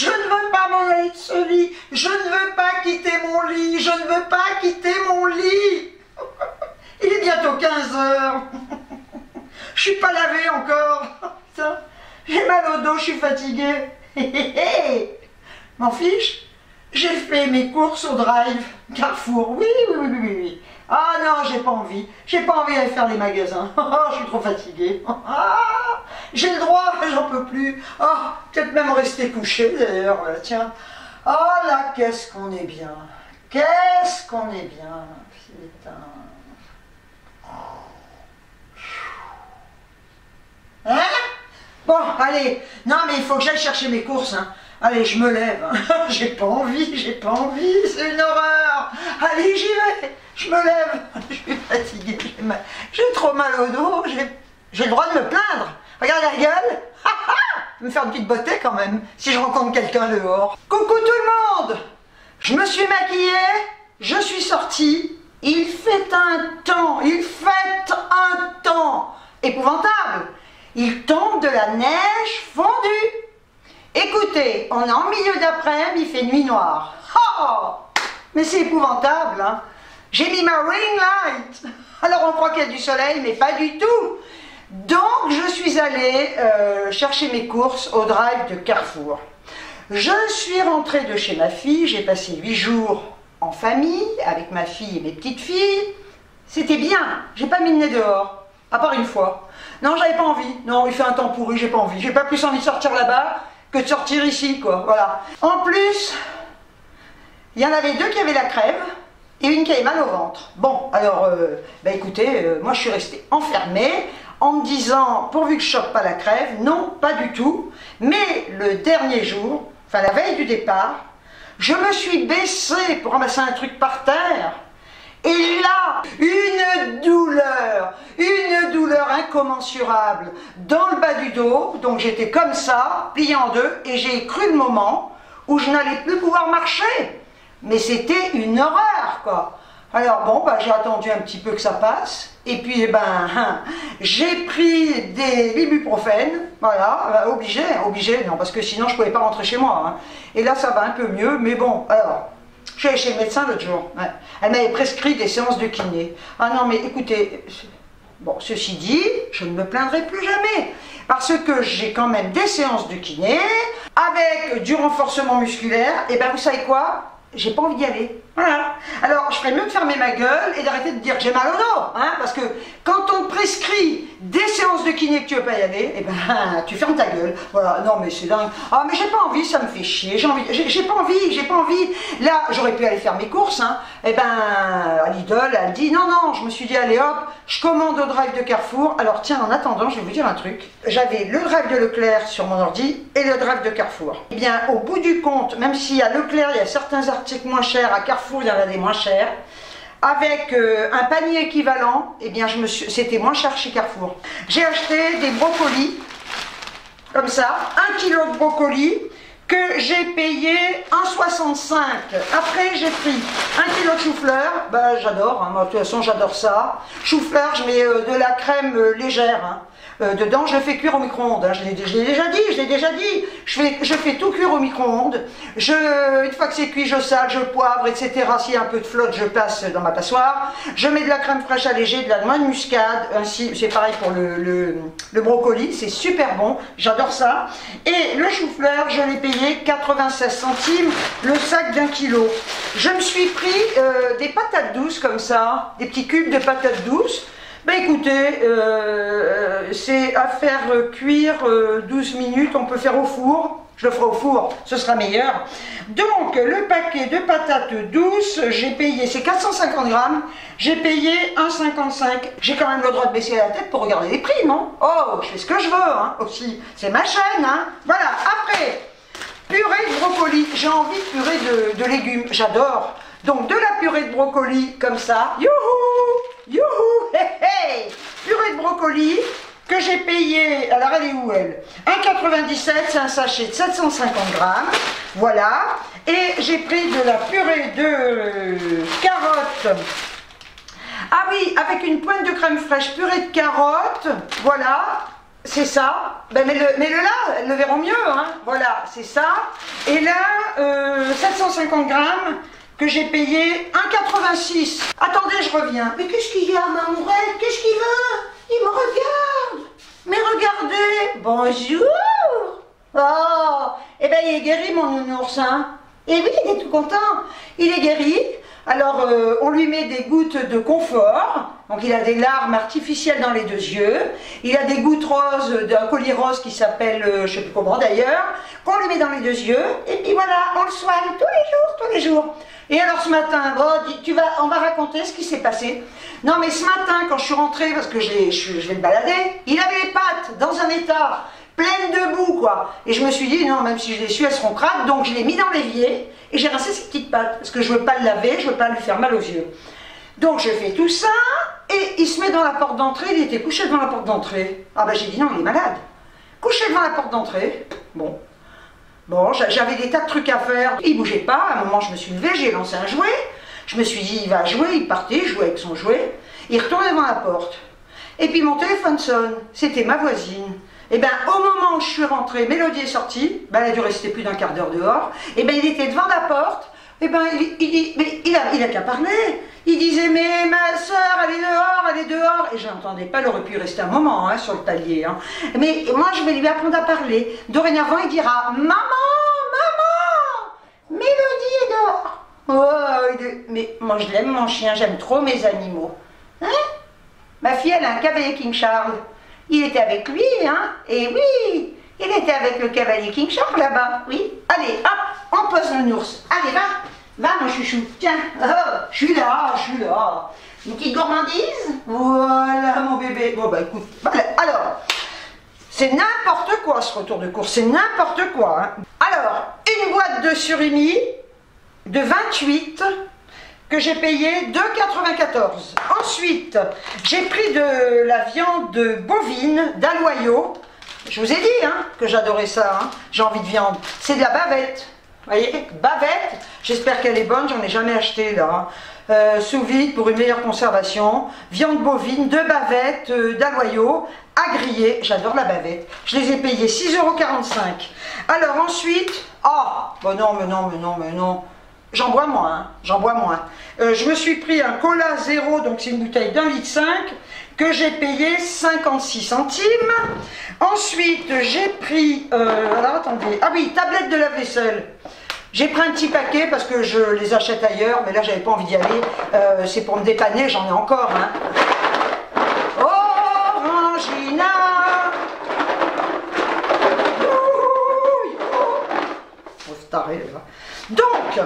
Je ne veux pas m'en aller de ce lit. Je ne veux pas quitter mon lit. Je ne veux pas quitter mon lit. Il est bientôt 15 heures. Je suis pas lavé encore. Putain, j'ai mal au dos, je suis fatiguée. M'en fiche. J'ai fait mes courses au drive Carrefour. Oui, oui, oui, oui, oui. Ah non, j'ai pas envie. J'ai pas envie d'aller faire les magasins. Je suis trop fatiguée. J'ai le droit, j'en peux plus. Peut-être même rester couché d'ailleurs. Tiens. Oh là, qu'est-ce qu'on est bien. Qu'est-ce qu'on est bien. Putain. Hein? Bon, allez. Non, mais il faut que j'aille chercher mes courses. Hein. Allez, je me lève. J'ai pas envie, c'est une horreur. Allez, j'y vais. Je me lève. Je suis fatiguée, j'ai trop mal au dos. J'ai le droit de me plaindre. Regarde la gueule. Je vais me faire une petite beauté quand même, si je rencontre quelqu'un dehors. Coucou tout le monde. Je me suis maquillée, je suis sortie. Il fait un temps épouvantable. Il tombe de la neige fondue. Écoutez, on est en milieu d'après-midi, il fait nuit noire. Oh, mais c'est épouvantable, hein. J'ai mis ma ring light. Alors on croit qu'il y a du soleil, mais pas du tout. Donc je suis allée chercher mes courses au drive de Carrefour. Je suis rentrée de chez ma fille, j'ai passé 8 jours en famille, avec ma fille et mes petites filles. C'était bien, j'ai pas mis le nez dehors, à part une fois. Non, j'avais pas envie. Non, il fait un temps pourri, j'ai pas envie. J'ai pas plus envie de sortir là-bas que de sortir ici, quoi. Voilà. En plus, il y en avait 2 qui avaient la crève et une qui avait mal au ventre. Bon, alors, écoutez, moi je suis restée enfermée en me disant, pourvu que je chope pas la crève, non, pas du tout. Mais le dernier jour, enfin la veille du départ, je me suis baissée pour ramasser un truc par terre. Et là, une douleur incommensurable dans le bas du dos. Donc j'étais comme ça, pliée en deux, et j'ai cru le moment où je n'allais plus pouvoir marcher. Mais c'était une horreur, quoi. Alors bon, j'ai attendu un petit peu que ça passe, et puis j'ai pris des ibuprofène, voilà, obligé, non, parce que sinon je pouvais pas rentrer chez moi. Hein. Et là ça va un peu mieux, mais bon, alors... Je suis allée chez le médecin l'autre jour. Ouais. Elle m'avait prescrit des séances de kiné. Ah non, mais écoutez, bon, ceci dit, je ne me plaindrai plus jamais. Parce que j'ai quand même des séances de kiné, avec du renforcement musculaire, et vous savez quoi? J'ai pas envie d'y aller. Voilà. Alors, je ferais mieux de fermer ma gueule et d'arrêter de dire que j'ai mal au dos. Hein, parce que quand on te prescrit des séances de kiné que tu veux pas y aller, tu fermes ta gueule. Voilà, non mais c'est dingue. Ah mais j'ai pas envie, ça me fait chier. J'ai pas envie. Là, j'aurais pu aller faire mes courses. Hein. À Lidl, elle dit non, je me suis dit allez hop, je commande au drive de Carrefour. Alors tiens, en attendant, je vais vous dire un truc. J'avais le drive de Leclerc sur mon ordi et le drive de Carrefour. Eh bien, au bout du compte, même s'il y a Leclerc, il y a certains articles moins chers, à Carrefour, il y en a des moins chers. Avec un panier équivalent, eh bien c'était moins cher chez Carrefour. J'ai acheté des brocolis, comme ça, 1 kg de brocolis, que j'ai payé 1,65 €. Après, j'ai pris 1 kg de chou-fleur, j'adore, hein, moi, de toute façon j'adore ça. Chou-fleur, je mets de la crème légère, hein. Dedans, je le fais cuire au micro-ondes. Hein. Je l'ai déjà dit. Je fais tout cuire au micro-ondes. Une fois que c'est cuit, je sale, je poivre, etc. S'il y a un peu de flotte, je passe dans ma passoire. Je mets de la crème fraîche allégée, de la noix de muscade. Ainsi, c'est pareil pour le brocoli. C'est super bon. J'adore ça. Et le chou-fleur, je l'ai payé 96 centimes le sac d'1 kg. Je me suis pris des patates douces comme ça, des petits cubes de patates douces. Écoutez, c'est à faire cuire 12 minutes, on peut faire au four, je le ferai au four, ce sera meilleur. Donc, le paquet de patates douces, j'ai payé, c'est 450 grammes, j'ai payé 1,55 €. J'ai quand même le droit de baisser la tête pour regarder les prix, non? Oh, je fais ce que je veux, hein, aussi, c'est ma chaîne, hein. Voilà, après, purée de brocoli, j'ai envie de purée de légumes, j'adore. Donc, de la purée de brocoli, comme ça, youhou, hey, purée de brocoli que j'ai payé, alors elle est où elle? 1,97 €, c'est un sachet de 750 grammes, voilà. Et j'ai pris de la purée de carottes, ah oui, avec une pointe de crème fraîche, purée de carottes, voilà, c'est ça. Ben, mets-le là, elles le verront mieux. Hein. Voilà, c'est ça. Et là, 750 grammes que j'ai payé 1,86. Attendez, je reviens. Mais qu'est-ce qu'il y a, Mamourette? Qu'est-ce qu'il veut? Il me regarde. Mais regardez. Bonjour. Oh, eh ben il est guéri, mon nounours. Hein. Et oui, il est tout content. Il est guéri. Alors, on lui met des gouttes de confort. Donc, il a des larmes artificielles dans les deux yeux. Il a des gouttes roses d'un colis rose qui s'appelle, je ne sais plus comment d'ailleurs, qu'on lui met dans les deux yeux. Et puis voilà, on le soigne tous les jours. Et alors, ce matin, on va raconter ce qui s'est passé. Non, mais ce matin, quand je suis rentrée, parce que je vais le balader, il avait les pattes dans un état pleine de boue, quoi. Et je me suis dit, non, même si je les suis, elles seront crades. Donc, je l'ai mis dans l'évier et j'ai rincé ses petites pattes. Parce que je ne veux pas le laver, je ne veux pas lui faire mal aux yeux. Donc, je fais tout ça et il se met dans la porte d'entrée. Il était couché devant la porte d'entrée. Ah ben, j'ai dit, non, il est malade. Couché devant la porte d'entrée. Bon, j'avais des tas de trucs à faire. Il ne bougeait pas. À un moment, je me suis levée, j'ai lancé un jouet. Je me suis dit, il va jouer. Il partait, jouer avec son jouet. Il retournait devant la porte. Et puis, mon téléphone sonne. C'était ma voisine. Et bien, au moment où je suis rentrée, Mélodie est sortie, ben, elle a dû rester plus d'un quart d'heure dehors, et bien, il était devant la porte, et bien, il a qu'à parler. Il disait, mais ma soeur, elle est dehors, et je n'entendais pas, elle aurait pu rester un moment hein, sur le palier. Hein. Mais moi, je vais lui apprendre à parler. Dorénavant, il dira, maman, Mélodie est dehors. Oh, mais moi, je l'aime, mon chien, j'aime trop mes animaux. Hein? Ma fille, elle a un cavalier King Charles. Il était avec lui, hein? Et oui, il était avec le cavalier King Charles là-bas, oui. Allez, hop, on pose le nounours. Allez, va, mon chouchou. Tiens, oh, je suis là. Une petite gourmandise? Voilà, mon bébé. Bon, bah écoute, voilà. Alors, c'est n'importe quoi ce retour de course, c'est n'importe quoi. Hein. Alors, une boîte de surimi de 28 que j'ai payé 2,94. Ensuite, j'ai pris de la viande bovine d'Aloyau. Je vous ai dit hein, que j'adorais ça. Hein. J'ai envie de viande. C'est de la bavette. Vous voyez, bavette. J'espère qu'elle est bonne. J'en ai jamais acheté là. Sous vide pour une meilleure conservation. Viande bovine, de bavette d'Aloyau à griller. J'adore la bavette. Je les ai payés 6,45 €. Alors ensuite, bon non. J'en bois moins, je me suis pris un cola zéro, donc c'est une bouteille d'1,5 litre, que j'ai payé 56 centimes. Ensuite, j'ai pris, alors attendez, ah oui, tablette de lave-vaisselle. J'ai pris un petit paquet parce que je les achète ailleurs, mais là j'avais pas envie d'y aller, c'est pour me dépanner, j'en ai encore. Hein. Orangina. Oh, c'est taré là. Donc,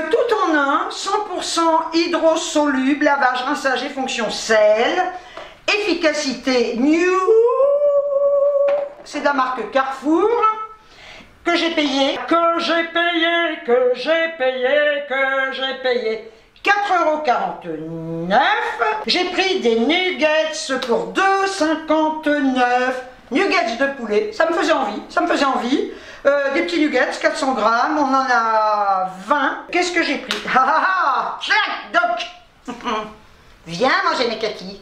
tout en un, 100% hydrosoluble, lavage, rinçage et fonction sel, efficacité new, c'est de la marque Carrefour, que j'ai payé 4,49 €. J'ai pris des nuggets pour 2,59 €. Nuggets de poulet, ça me faisait envie, des petits nuggets, 400 grammes, on en a 20. Qu'est-ce que j'ai pris? Donc, viens manger mes kakis,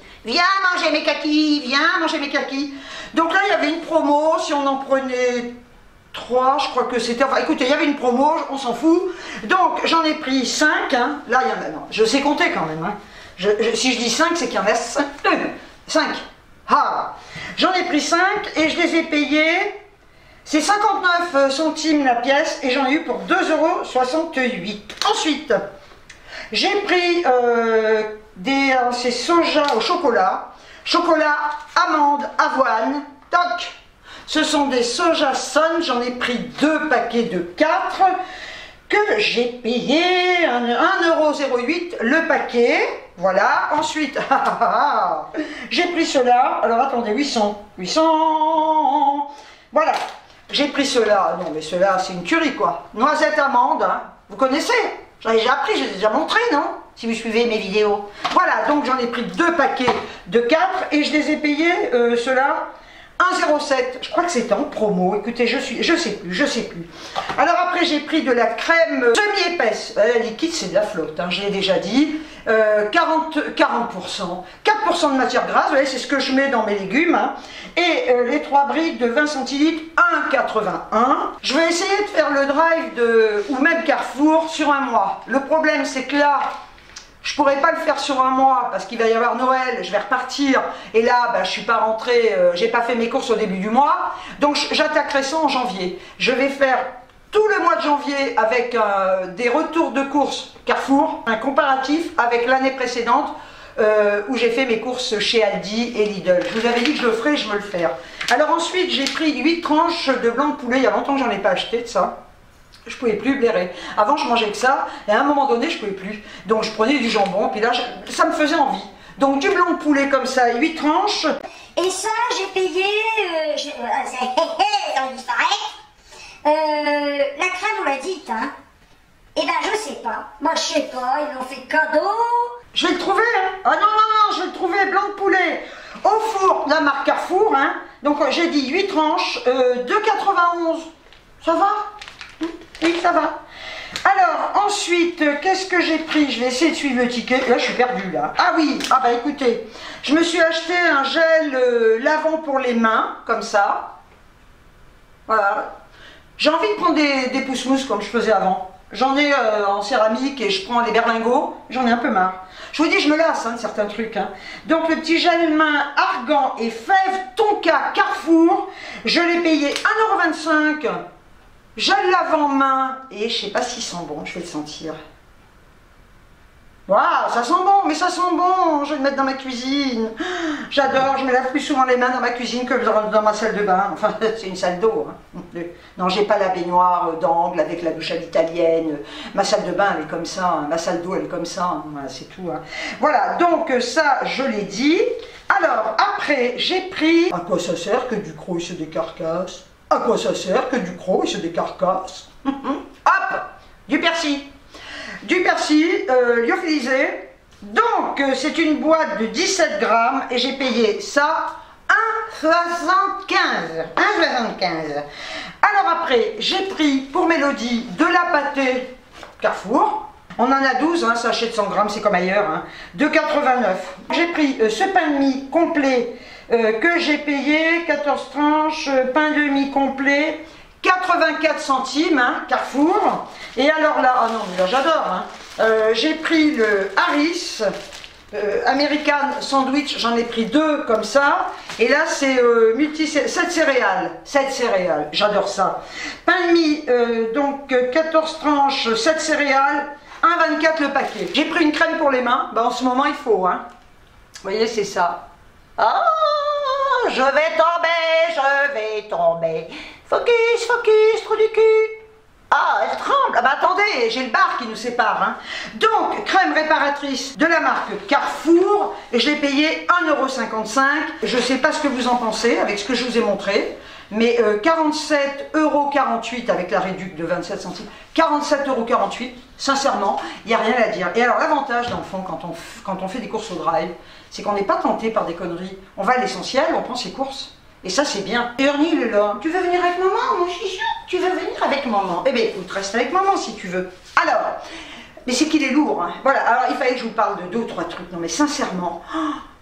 Donc là, il y avait une promo, si on en prenait 3, je crois que c'était, enfin écoutez, il y avait une promo, on s'en fout. Donc, j'en ai pris 5, hein. Là, il y en a, non, je sais compter quand même, hein. Si je dis 5, c'est qu'il y en a 5. J'en ai pris 5 et je les ai payés, c'est 59 centimes la pièce et j'en ai eu pour 2,68 €. Ensuite, j'ai pris ces soja au chocolat, amande, avoine, toc. Ce sont des soja sun, j'en ai pris 2 paquets de 4 que j'ai payé 1,08 € le paquet. Voilà, ensuite, j'ai pris cela, alors attendez, 800, voilà, j'ai pris cela, non mais cela c'est une tuerie quoi, noisette amande, hein. Vous connaissez, j'en ai déjà pris, je l'ai déjà montré, non? Si vous suivez mes vidéos. Voilà, donc j'en ai pris 2 paquets de 4 et je les ai payés, cela 1,07 €, je crois que c'était en promo, écoutez, je sais plus. Alors après j'ai pris de la crème semi-épaisse, liquide c'est de la flotte, hein, je l'ai déjà dit, 40%, 4% de matière grasse, vous voyez, c'est ce que je mets dans mes légumes, hein. Et les 3 briques de 20 centilitres, 1,81. Je vais essayer de faire le drive ou même Carrefour sur un mois. Le problème, c'est que là, je pourrais pas le faire sur un mois parce qu'il va y avoir Noël, je vais repartir et là je suis pas rentrée, j'ai pas fait mes courses au début du mois, donc j'attaquerai ça en janvier. Je vais faire tout le mois de janvier avec des retours de courses Carrefour, un comparatif avec l'année précédente où j'ai fait mes courses chez Aldi et Lidl. Je vous avais dit que je le ferais, je veux le faire. Alors ensuite j'ai pris 8 tranches de blanc de poulet, il y a longtemps que j'en ai pas acheté de ça. Je pouvais plus blairer. Avant, je mangeais que ça, et à un moment donné, je pouvais plus. Donc, je prenais du jambon, puis là, ça me faisait envie. Donc, du blanc de poulet comme ça, 8 tranches. Et ça, j'ai payé... la crème, on l'a dit, hein. Eh ben, je sais pas. Moi, je sais pas, ils l'ont fait cadeau. Je vais le trouver, hein. Ah non, non, non, je vais le trouver, blanc de poulet. Au four, la marque Carrefour, hein. Donc, j'ai dit 8 tranches, 2,91. Ça va? Oui, ça va. Alors, ensuite, qu'est-ce que j'ai pris? Je vais essayer de suivre le ticket. Là, je suis perdue, là. Ah oui, ah bah écoutez, je me suis acheté un gel lavant pour les mains, comme ça. Voilà. J'ai envie de prendre des pousse-mousses comme je faisais avant. J'en ai en céramique et je prends les berlingots. J'en ai un peu marre. Je vous dis, je me lasse de certains trucs. Hein. Donc, le petit gel main argan et fèves tonka Carrefour, je l'ai payé 1,25 €. Je le lave en main et je sais pas s'il sent bon, je vais le sentir. Waouh, ça sent bon, mais ça sent bon, je vais le mettre dans ma cuisine. J'adore, je me lave plus souvent les mains dans ma cuisine que dans ma salle de bain. Enfin, c'est une salle d'eau. Hein. Non, j'ai pas la baignoire d'angle avec la douche à l'italienne. Ma salle de bain, elle est comme ça. Hein. Ma salle d'eau, elle est comme ça. Hein. Voilà, c'est tout. Hein. Voilà, donc ça, je l'ai dit. Alors, après, j'ai pris... À quoi ça sert que du croc, c'est des carcasses? À quoi ça sert que du croc, c'est des carcasses? Hop, du persil. Du persil lyophilisé. Donc, c'est une boîte de 17 grammes et j'ai payé ça 1,75 €. 1,75 €. Alors après, j'ai pris pour Mélodie de la pâtée Carrefour. On en a 12, hein, sachet de 100 grammes, c'est comme ailleurs. Hein, de 89. J'ai pris ce pain de mie complet que j'ai payé, 14 tranches, pain de mie complet, 84 centimes, hein, Carrefour. Et alors là, ah non, mais là j'adore, hein, j'ai pris le Harris American Sandwich, j'en ai pris 2 comme ça. Et là c'est 7 céréales, 7 céréales, j'adore ça. Pain de mie, donc 14 tranches, 7 céréales, 1,24 € le paquet. J'ai pris une crème pour les mains, bah, en ce moment il faut, hein. Vous voyez, c'est ça. Ah, je vais tomber. Focus, focus, trou du cul. Ah, elle tremble. Ah bah attendez, j'ai le bar qui nous sépare. Hein. Donc, crème réparatrice de la marque Carrefour. Et je l'ai payé 1,55 €. Je ne sais pas ce que vous en pensez avec ce que je vous ai montré. Mais 47,48 € avec la réduction de 27 centimes. 47,48 €, sincèrement, il n'y a rien à dire. Et alors l'avantage dans le fond quand on fait des courses au drive, c'est qu'on n'est pas tenté par des conneries. On va à l'essentiel, on prend ses courses. Et ça c'est bien. Et Ernie il est là. Tu veux venir avec maman, mon chichou? Tu veux venir avec maman? Eh bien écoute, reste avec maman si tu veux. Alors, mais c'est qu'il est lourd. Hein. Voilà, alors il fallait que je vous parle de 2 ou 3 trucs. Non mais sincèrement...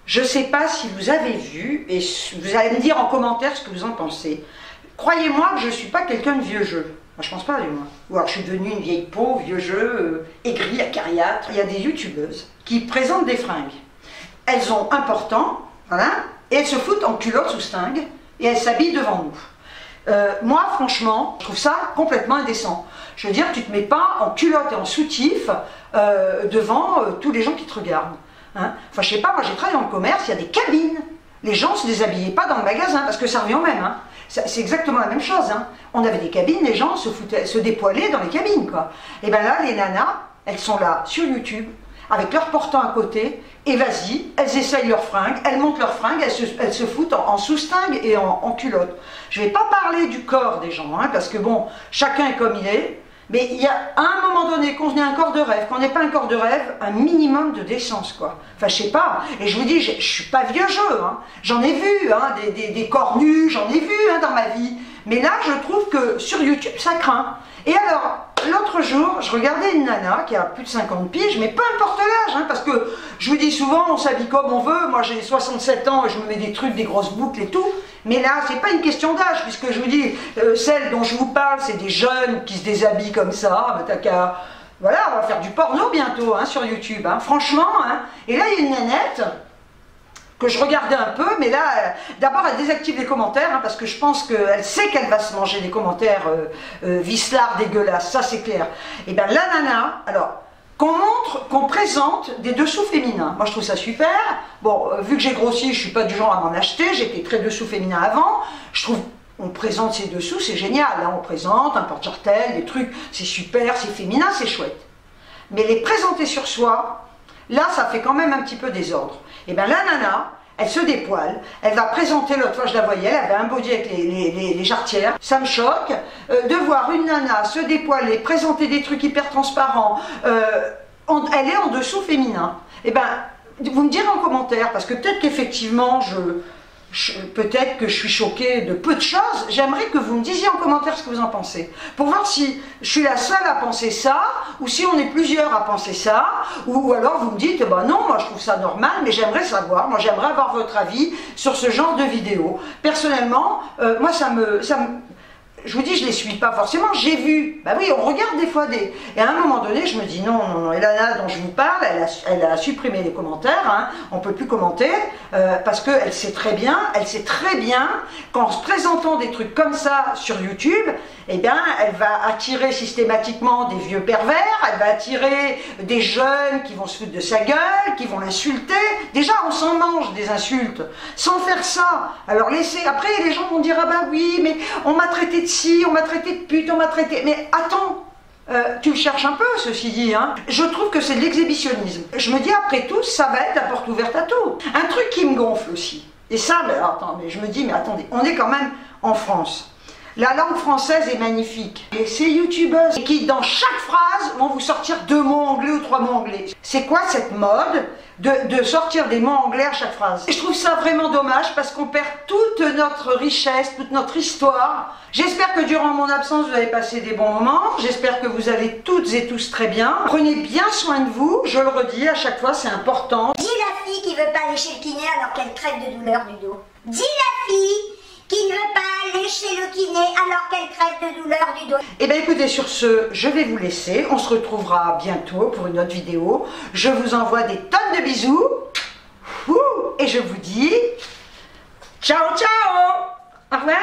je ne sais pas si vous avez vu, et vous allez me dire en commentaire ce que vous en pensez. Croyez-moi que je ne suis pas quelqu'un de vieux jeu. Moi, je pense pas, du moins. Ou alors, je suis devenue une vieille peau, vieux jeu, aigrie, acariâtre. Il y a des youtubeuses qui présentent des fringues. Elles ont un portant, voilà, et elles se foutent en culotte sous stingue, et elles s'habillent devant nous. Moi, franchement, je trouve ça complètement indécent. Je veux dire, tu ne te mets pas en culotte et en soutif devant tous les gens qui te regardent. Hein. Enfin, je sais pas, moi j'ai travaillé dans le commerce, il y a des cabines. Les gens ne se déshabillaient pas dans le magasin parce que ça revient au même. Hein. C'est exactement la même chose. Hein. On avait des cabines, les gens se dépoilaient dans les cabines. Quoi. Et bien là, les nanas, elles sont là sur YouTube avec leur portant à côté et vas-y, elles essayent leurs fringues, elles montent leurs fringues, elles se foutent en sous-stingue et en culotte. Je ne vais pas parler du corps des gens hein, parce que bon, chacun est comme il est. Mais il y a à un moment donné, qu'on ait un corps de rêve, qu'on n'ait pas un corps de rêve, un minimum de décence, quoi. Enfin, je sais pas. Et je vous dis, je suis pas vieux jeu, hein. J'en ai vu, hein, des corps nus, j'en ai vu hein, dans ma vie. Mais là, je trouve que sur YouTube, ça craint. Et alors, l'autre jour, je regardais une nana qui a plus de 50 piges, mais peu importe l'âge, hein, parce que je vous dis souvent, on s'habille comme on veut. Moi, j'ai 67 ans et je me mets des trucs, des grosses boucles et tout. Mais là, c'est pas une question d'âge, puisque je vous dis, celle dont je vous parle, c'est des jeunes qui se déshabillent comme ça. Bah, t'as qu'à... Voilà, on va faire du porno bientôt hein, sur YouTube. Hein, franchement, hein. Et là, il y a une nanette que je regardais un peu, mais là, d'abord, elle désactive les commentaires, hein, parce que je pense qu'elle sait qu'elle va se manger des commentaires vicelards, dégueulasses, ça c'est clair. Et bien la nana, alors, qu'on montre, qu'on présente des dessous féminins. Moi je trouve ça super. Bon, vu que j'ai grossi, je suis pas du genre à m'en acheter, j'étais très dessous féminin avant. Je trouve, on présente ces dessous, c'est génial. Hein, on présente un porte-jartel, des trucs, c'est super, c'est féminin, c'est chouette. Mais les présenter sur soi, là ça fait quand même un petit peu désordre. Et bien la nana, elle se dépoile, elle va présenter, l'autre fois je la voyais, elle avait un body avec les jarretières. Ça me choque de voir une nana se dépoiler, présenter des trucs hyper transparents. Elle est en dessous féminin. Et ben, vous me direz en commentaire, parce que peut-être qu'effectivement, peut-être que je suis choquée de peu de choses. J'aimerais que vous me disiez en commentaire ce que vous en pensez. Pour voir si je suis la seule à penser ça, ou si on est plusieurs à penser ça, ou alors vous me dites, bah non, moi je trouve ça normal, mais j'aimerais savoir, moi j'aimerais avoir votre avis sur ce genre de vidéo. Personnellement, moi je vous dis, je les suis pas forcément, j'ai vu, bah oui, on regarde des fois des... Et à un moment donné, je me dis, non, non, non, et la nana dont je vous parle, elle a supprimé les commentaires, hein, on peut plus commenter, parce qu'elle sait très bien qu'en se présentant des trucs comme ça sur YouTube, eh bien, elle va attirer systématiquement des vieux pervers, elle va attirer des jeunes qui vont se foutre de sa gueule, qui vont l'insulter. Déjà, on s'en mange des insultes, sans faire ça. Alors laissez, après les gens vont dire, ah bah oui, mais on m'a traité de ci, on m'a traité de pute, on m'a traité... Mais attends, tu le cherches un peu, ceci dit, hein. Je trouve que c'est de l'exhibitionnisme. Je me dis, après tout, ça va être la porte ouverte à tout. Un truc qui me gonfle aussi. Et ça, mais, attends, mais je me dis, mais attendez, on est quand même en France. La langue française est magnifique. Et ces youtubeuses qui, dans chaque phrase, vont vous sortir 2 mots anglais ou 3 mots anglais. C'est quoi cette mode de sortir des mots anglais à chaque phrase? Et je trouve ça vraiment dommage parce qu'on perd toute notre richesse, toute notre histoire. J'espère que durant mon absence, vous avez passé des bons moments. J'espère que vous allez toutes et tous très bien. Prenez bien soin de vous. Je le redis à chaque fois, c'est important. Dis la fille qui veut pas aller chez le kiné alors qu'elle crève de douleur du dos. Dis la fille qui ne veut pas aller chez le kiné alors qu'elle crève de douleur du dos. Eh bien écoutez, sur ce, je vais vous laisser. On se retrouvera bientôt pour une autre vidéo. Je vous envoie des tonnes de bisous. Et je vous dis ciao ciao. Au revoir.